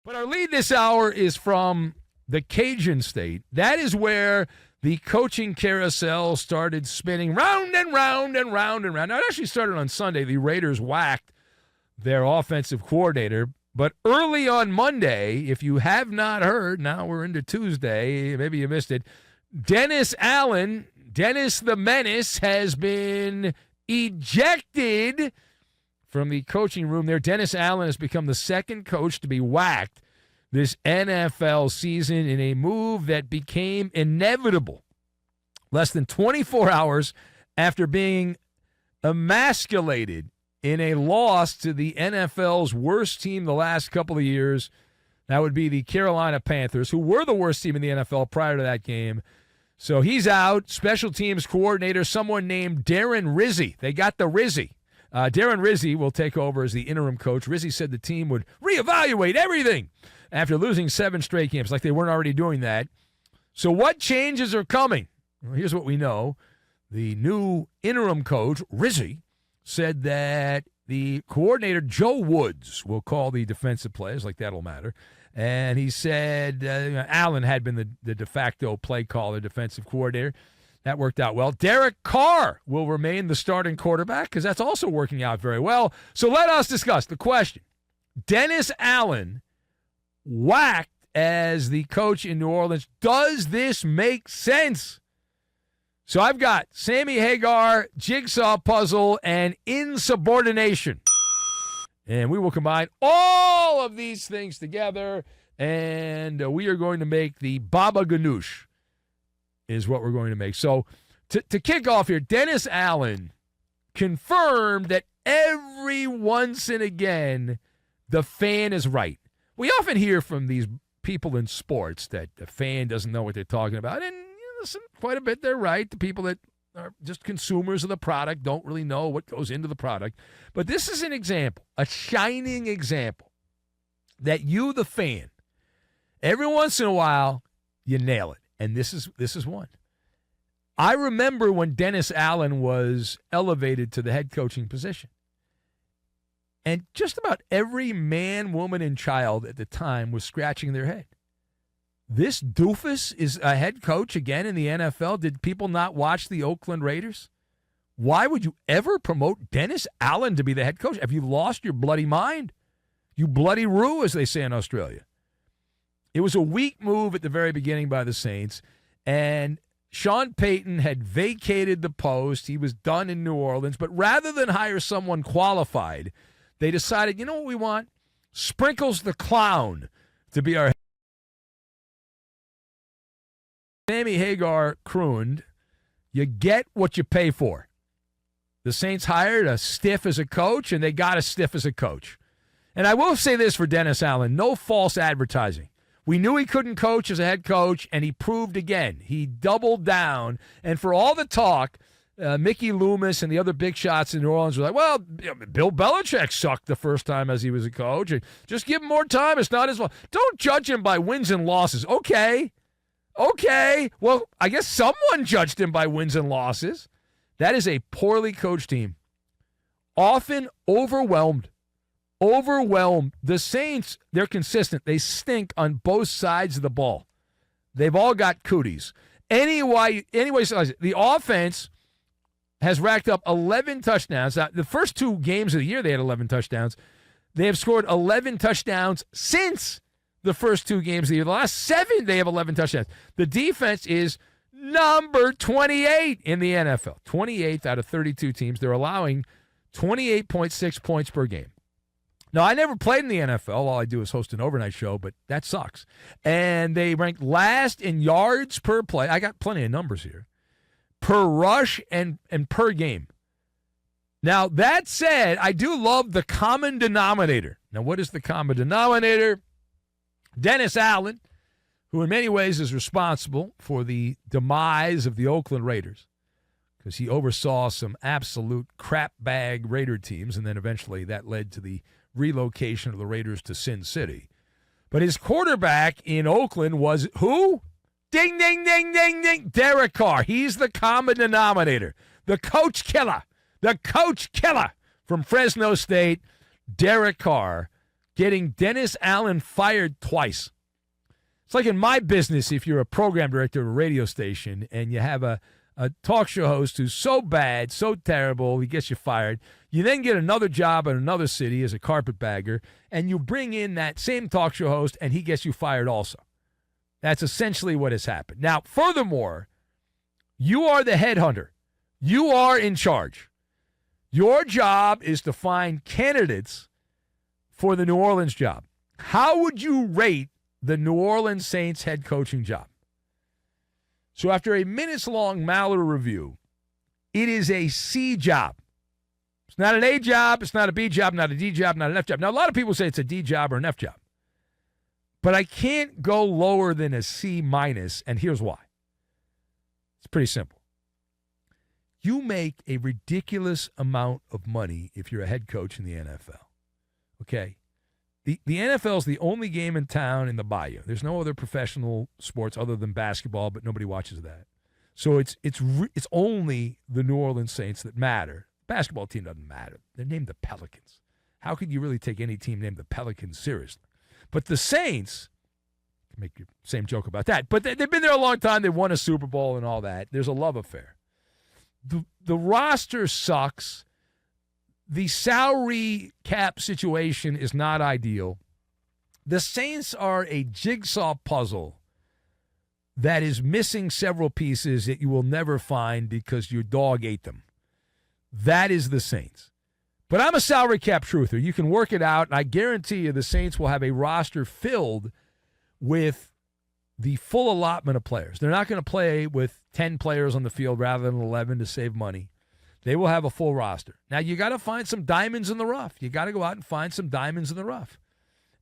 But our lead this hour is from the Cajun State. That is where the coaching carousel started spinning round and round and round and round. Now, it actually started on Sunday. The Raiders whacked their offensive coordinator. But early on Monday, if you have not heard, now we're into Tuesday, maybe you missed it, Dennis Allen, Dennis the Menace, has been ejected from the coaching room there. Dennis Allen has become the second coach to be whacked this NFL season in a move that became inevitable less than 24 hours after being emasculated in a loss to the NFL's worst team the last couple of years. That would be the Carolina Panthers, who were the worst team in the NFL prior to that game. So he's out. Special teams coordinator, someone named Darren Rizzi. They got the Rizzi. Darren Rizzi will take over as the interim coach. Rizzi said the team would reevaluate everything after losing 7 straight games, like they weren't already doing that. So what changes are coming? Well, here's what we know. The new interim coach, Rizzi, said that the coordinator, Joe Woods, will call the defensive plays, like that'll matter. And he said Allen had been the de facto play caller, defensive coordinator. That worked out well. Derek Carr will remain the starting quarterback because that's also working out very well. So let us discuss the question. Dennis Allen whacked as the coach in New Orleans. Does this make sense? So I've got Sammy Hagar, jigsaw puzzle, and insubordination. And we will combine all of these things together, and we are going to make the Baba Ganoush is what we're going to make. So to kick off here, Dennis Allen confirmed that every once and again the fan is right. We often hear from these people in sports that the fan doesn't know what they're talking about, and listen, quite a bit they're right. The people that are just consumers of the product don't really know what goes into the product. But this is an example, a shining example, that you, the fan, every once in a while, you nail it. And this is one. I remember when Dennis Allen was elevated to the head coaching position. And just about every man, woman, and child at the time was scratching their head. This doofus is a head coach again in the NFL. Did people not watch the Oakland Raiders? Why would you ever promote Dennis Allen to be the head coach? Have you lost your bloody mind? You bloody roo, as they say in Australia. It was a weak move at the very beginning by the Saints, and Sean Payton had vacated the post. He was done in New Orleans, but rather than hire someone qualified, they decided, you know what we want? Sprinkles the Clown to be our head. Sammy Hagar crooned, you get what you pay for. The Saints hired a stiff as a coach, and they got a stiff as a coach. And I will say this for Dennis Allen, no false advertising. We knew he couldn't coach as a head coach, and he proved again. He doubled down. And for all the talk, Mickey Loomis and the other big shots in New Orleans were like, well, Bill Belichick sucked the first time as he was a coach. And just give him more time. It's not his fault. Don't judge him by wins and losses. Okay. Well, I guess someone judged him by wins and losses. That is a poorly coached team. Often overwhelmed. The Saints, they're consistent. They stink on both sides of the ball. They've all got cooties. Anyway, the offense has racked up 11 touchdowns. Now, the first 2 games of the year, they had 11 touchdowns. They have scored 11 touchdowns since the first 2 games of the year. The last 7, they have 11 touchdowns. The defense is number 28 in the NFL. 28th out of 32 teams. They're allowing 28.6 points per game. Now, I never played in the NFL. All I do is host an overnight show, but that sucks. And they ranked last in yards per play. I got plenty of numbers here. Per rush and per game. Now, that said, I do love the common denominator. Now, what is the common denominator? Dennis Allen, who in many ways is responsible for the demise of the Oakland Raiders, because he oversaw some absolute crap bag Raider teams, and then eventually that led to the relocation of the Raiders to Sin City. But his quarterback in Oakland was who? Ding, ding, ding, ding, ding. Derek Carr. He's the common denominator. The coach killer. The coach killer from Fresno State, Derek Carr, getting Dennis Allen fired twice. It's like in my business, if you're a program director of a radio station and you have a talk show host who's so bad, so terrible, he gets you fired. You then get another job in another city as a carpetbagger, and you bring in that same talk show host, and he gets you fired also. That's essentially what has happened. Now, furthermore, you are the headhunter. You are in charge. Your job is to find candidates for the New Orleans job. How would you rate the New Orleans Saints head coaching job? So after a minutes-long Maller review, it is a C job. It's not an A job. It's not a B job, not a D job, not an F job. Now, a lot of people say it's a D job or an F job. But I can't go lower than a C minus, and here's why. It's pretty simple. You make a ridiculous amount of money if you're a head coach in the NFL. Okay? The NFL is the only game in town in the Bayou. There's no other professional sports other than basketball, but nobody watches that. So it's only the New Orleans Saints that matter. Basketball team doesn't matter. They're named the Pelicans. How could you really take any team named the Pelicans seriously? But the Saints, make your same joke about that, but they've been there a long time. They won a Super Bowl and all that. There's a love affair. The roster sucks. The salary cap situation is not ideal. The Saints are a jigsaw puzzle that is missing several pieces that you will never find because your dog ate them. That is the Saints. But I'm a salary cap truther. You can work it out, and I guarantee you the Saints will have a roster filled with the full allotment of players. They're not going to play with 10 players on the field rather than 11 to save money. They will have a full roster. Now, you got to find some diamonds in the rough. You got to go out and find some diamonds in the rough.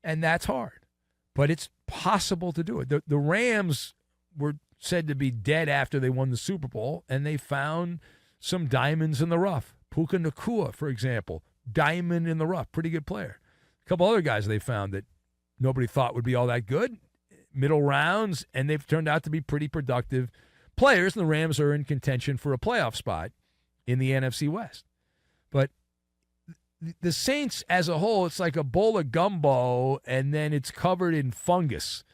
And that's hard. But it's possible to do it. The Rams were said to be dead after they won the Super Bowl, and they found some diamonds in the rough. Puka Nacua, for example, diamond in the rough, pretty good player. A couple other guys they found that nobody thought would be all that good, middle rounds, and they've turned out to be pretty productive players, and the Rams are in contention for a playoff spot in the NFC West. But the Saints as a whole, it's like a bowl of gumbo, and then it's covered in fungus.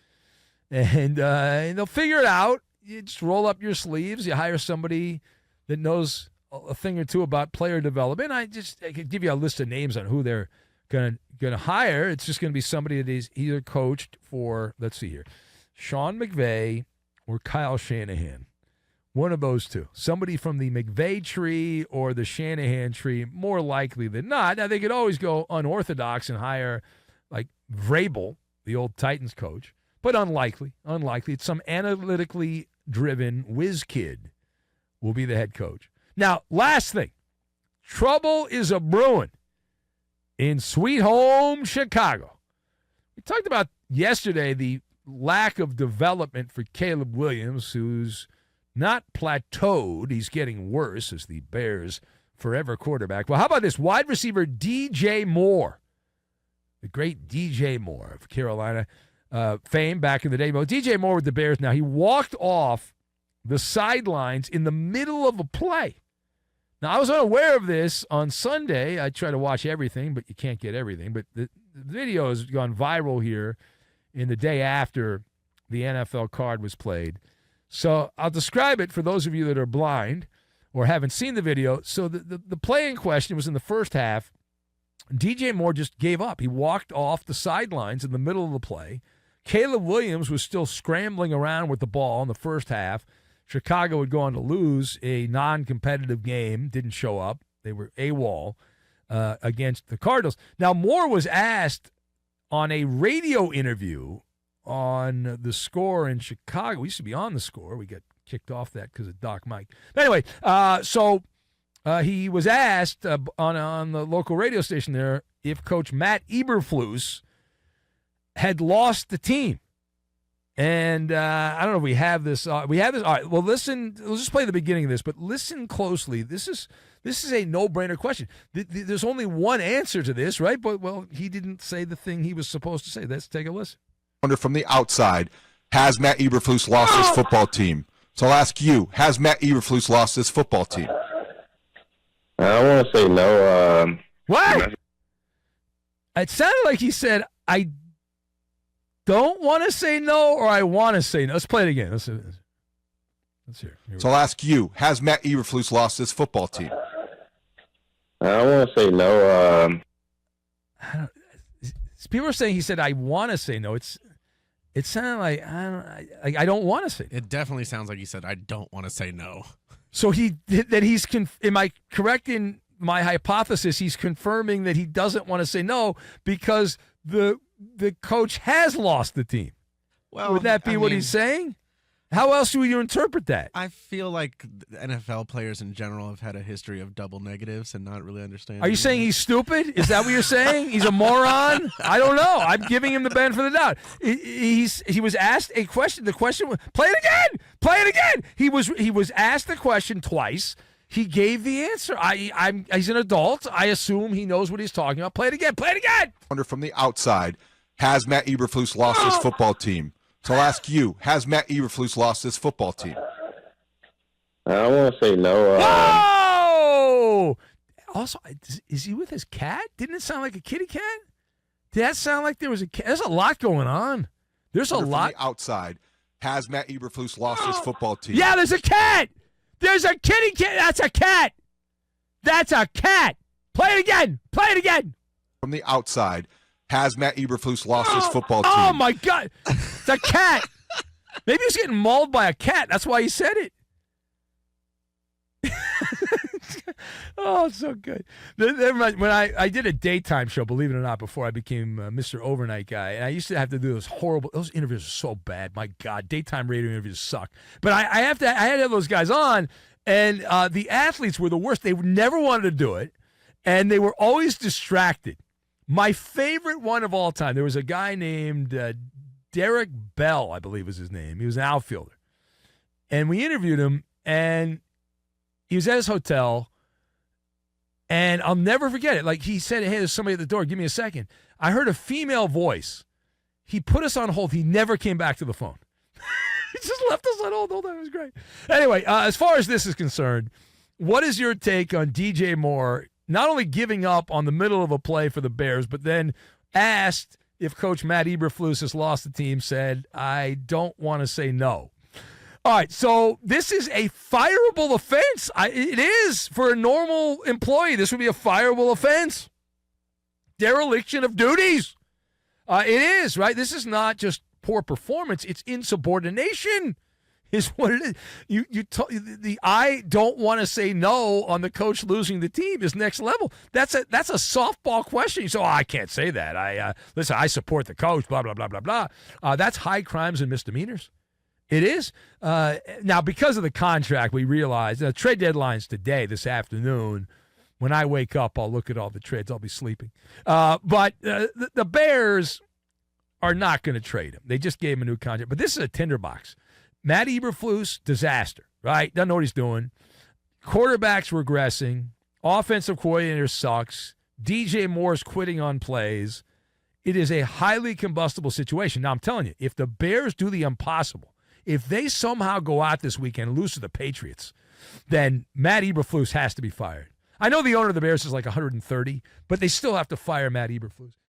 And they'll figure it out. You just roll up your sleeves. You hire somebody that knows a thing or two about player development. I could give you a list of names on who they're going to hire. It's just going to be somebody that is either coached for, let's see here, Sean McVay or Kyle Shanahan. One of those two. Somebody from the McVay tree or the Shanahan tree, more likely than not. Now, they could always go unorthodox and hire, like, Vrabel, the old Titans coach, but unlikely. It's some analytically driven whiz kid will be the head coach. Now, last thing. Trouble is a brewing in sweet home Chicago. We talked about yesterday the lack of development for Caleb Williams, who's not plateaued. He's getting worse as the Bears' forever quarterback. Well, how about this? Wide receiver DJ Moore, the great DJ Moore of Carolina fame back in the day. Well, DJ Moore with the Bears now. He walked off the sidelines in the middle of a play. Now, I was unaware of this on Sunday. I try to watch everything, but you can't get everything. But the video has gone viral here in the day after the NFL card was played. So I'll describe it for those of you that are blind or haven't seen the video. So the play in question was in the first half. DJ Moore just gave up. He walked off the sidelines in the middle of the play. Caleb Williams was still scrambling around with the ball in the first half. Chicago would go on to lose a non-competitive game, didn't show up. They were AWOL against the Cardinals. Now, Moore was asked on a radio interview on the Score in Chicago. We used to be on the Score. We got kicked off that because of Doc Mike. But anyway, he was asked on the local radio station there if Coach Matt Eberflus had lost the team. And I don't know if we have this. We have this. All right. Well, listen. Let's just play the beginning of this, but listen closely. This is a no-brainer question. There's only one answer to this, right? But well, he didn't say the thing he was supposed to say. Let's take a listen. Wonder from the outside, has Matt Eberflus lost his football team? So I'll ask you: has Matt Eberflus lost his football team? I want to say no. What? It sounded like he said, I don't want to say no, or I want to say no. Let's play it again. Let's hear it. So I'll ask you, has Matt Eberflus lost his football team? I want to say no. People are saying he said, I want to say no. It sounded like, I don't want to say no. It definitely sounds like he said, I don't want to say no. So am I correct in my hypothesis? He's confirming that he doesn't want to say no because the coach has lost the team. Well, would that be what he's saying? How else would you interpret that? I feel like NFL players in general have had a history of double negatives and not really understanding. Are you saying he's stupid? Is that what you're saying? He's a moron? I don't know. I'm giving him the benefit of the doubt. He was asked a question. The question was, play it again. Play it again. He was asked the question twice. He gave the answer. He's an adult. I assume he knows what he's talking about. Play it again. Play it again. Wonder from the outside, has Matt Eberflus lost his football team? So I'll ask you, has Matt Eberflus lost his football team? I want to say no. Whoa! Also, is he with his cat? Didn't it sound like a kitty cat? Did that sound like there was a cat? There's a lot going on. There's a lot. From the outside, has Matt Eberflus lost his football team? Yeah, there's a cat. There's a kitty cat. That's a cat. That's a cat. Play it again. Play it again. From the outside, has Matt Eberflus lost his football team? Oh, my God. It's a cat. Maybe he was getting mauled by a cat. That's why he said it. Oh, it's so good. When I did a daytime show, believe it or not, before I became Mr. Overnight Guy, and I used to have to do those interviews are so bad. My God, daytime radio interviews suck. But I had to have those guys on, and the athletes were the worst. They never wanted to do it, and they were always distracted. My favorite one of all time, there was a guy named Derek Bell, I believe was his name. He was an outfielder. And we interviewed him, and he was at his hotel, and I'll never forget it. Like, he said, hey, there's somebody at the door. Give me a second. I heard a female voice. He put us on hold. He never came back to the phone. He just left us on hold. It was great. Anyway, as far as this is concerned, what is your take on DJ Moore not only giving up on the middle of a play for the Bears, but then asked if Coach Matt Eberflus has lost the team, said, I don't want to say no. All right, so this is a fireable offense. It is for a normal employee. This would be a fireable offense. Dereliction of duties. It is, right? This is not just poor performance. It's insubordination is what it is. The I don't want to say no on the coach losing the team is next level. That's a softball question. So I can't say that. Listen, I support the coach, blah, blah, blah, blah, blah. That's high crimes and misdemeanors. It is. Now, because of the contract, we realize trade deadline's today, this afternoon. When I wake up, I'll look at all the trades. I'll be sleeping. But the Bears are not going to trade him. They just gave him a new contract. But this is a tinderbox. Matt Eberflus, disaster, right? Doesn't know what he's doing. Quarterback's regressing. Offensive coordinator sucks. DJ Moore's quitting on plays. It is a highly combustible situation. Now, I'm telling you, if the Bears do the impossible, if they somehow go out this weekend and lose to the Patriots, then Matt Eberflus has to be fired. I know the owner of the Bears is like 130, but they still have to fire Matt Eberflus.